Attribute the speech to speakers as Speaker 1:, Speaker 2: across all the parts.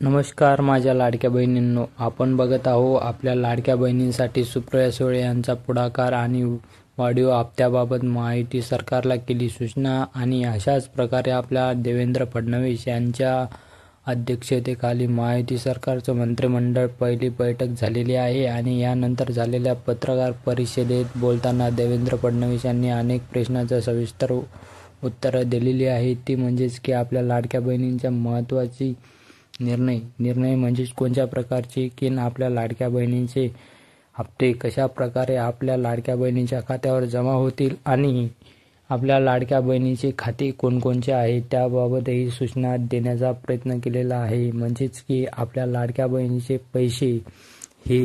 Speaker 1: नमस्कार माझ्या लाडक्या बहिणींनो, आपण बघत आहोत आपल्या लाडक्या बहिणींसाठी सुप्रिया सुळे यांचा पुढाकार आणि वाढीव हप्त्याबाबत महायुती सरकारला केली सूचना। आणि अशाच प्रकारे आपल्या देवेंद्र फडणवीस यांच्या अध्यक्षतेखाली महायुती सरकारचं मंत्रिमंडळ पहिली बैठक झालेली आहे। आणि यानंतर झालेल्या पत्रकार परिषदेत बोलताना देवेंद्र फडणवीस यांनी अनेक प्रश्नांचं सविस्तर उत्तरं दिलेली आहेत। ती म्हणजेच की आपल्या लाडक्या बहिणींच्या महत्त्वाची निर्णय म्हणजेच कोणत्या प्रकारचे की आपल्या लाडक्या बहिणींचे हप्ते कशा प्रकारे आपल्या लाडक्या बहिणींच्या खात्यावर जमा होतील आणि आपल्या लाडक्या बहिणीचे खाते कोणकोणचे आहेत त्याबाबतही सूचना देण्याचा प्रयत्न केलेला आहे। म्हणजेच की आपल्या लाडक्या बहिणीचे पैसे हे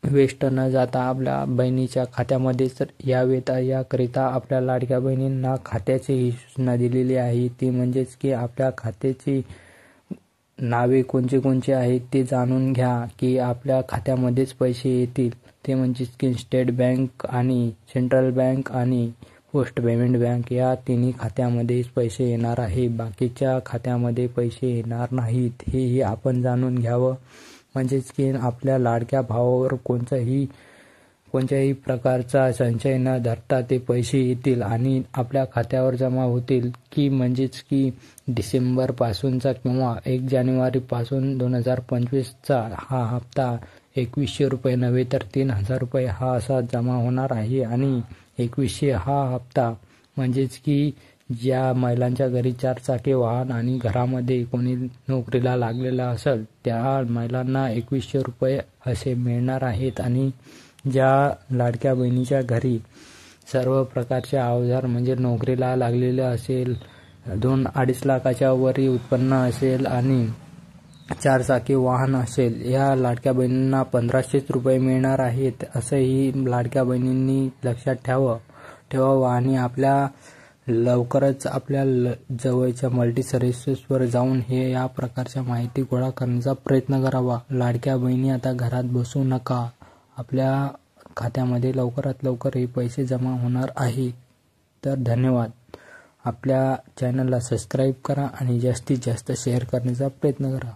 Speaker 1: वेस्ट न जाता आपल्या बहिणीच्या खात्यामध्येच यावेत, याकरिता आपल्या लाडक्या बहिणींना खात्याची सूचना दिलेली आहे। ती म्हणजेच की आपल्या खात्याची नावे कोणचे आहेत ते जाणून घ्या की आपल्या खात्यामध्येच पैसे येतील। ते म्हणजेच की स्टेट बँक आणि सेंट्रल बँक आणि पोस्ट पेमेंट बँक या तिन्ही खात्यामध्येच पैसे येणार आहे, बाकीच्या खात्यामध्ये पैसे येणार नाहीत। हेही आपण जाणून घ्यावं। म्हणजेच की आपल्या लाडक्या भावावर कोणत्याही प्रकारचा संशय न धरता ते पैसे येतील आणि आपल्या खात्यावर जमा होतील। की म्हणजेच की डिसेंबरपासूनचा किंवा 1 जानेवारीपासून 2025चा हा हप्ता 2100 रुपये नव्हे तर 3000 रुपये हा असा जमा होणार आहे। आणि 2100 हा हप्ता म्हणजेच की ज्या महिलांच्या घरी 4 चाकी वाहन आणि घरामध्ये कोणी नोकरीला लागलेला असेल त्या महिलांना 2100 रुपये असे मिळणार आहेत। आणि ज्या लाडक्या बहिणीच्या घरी सर्व प्रकारचे अवजार म्हणजे नोकरीला लागलेले असेल, 2-2.5 लाखाच्या वरी उत्पन्न असेल आणि 4 चाकी वाहन असेल, या लाडक्या बहिणींना 1500 रुपये मिळणार आहेत। असंही लाडक्या बहिणींनी लक्षात ठेवावं आणि आपल्या लवकरच आपल्या जवळच्या मल्टी सर्व्हिसेसवर जाऊन या प्रकारच्या माहिती गोळा करण्याचा प्रयत्न करावा। लाडक्या बहिणी आता घरात बसू नका, आपल्या खात्यामध्ये लवकरात लवकर हे पैसे जमा होणार आहेत। तर धन्यवाद। आपल्या चॅनलला सबस्क्राईब करा आणि जास्तीत जास्त शेअर करण्याचा प्रयत्न करा।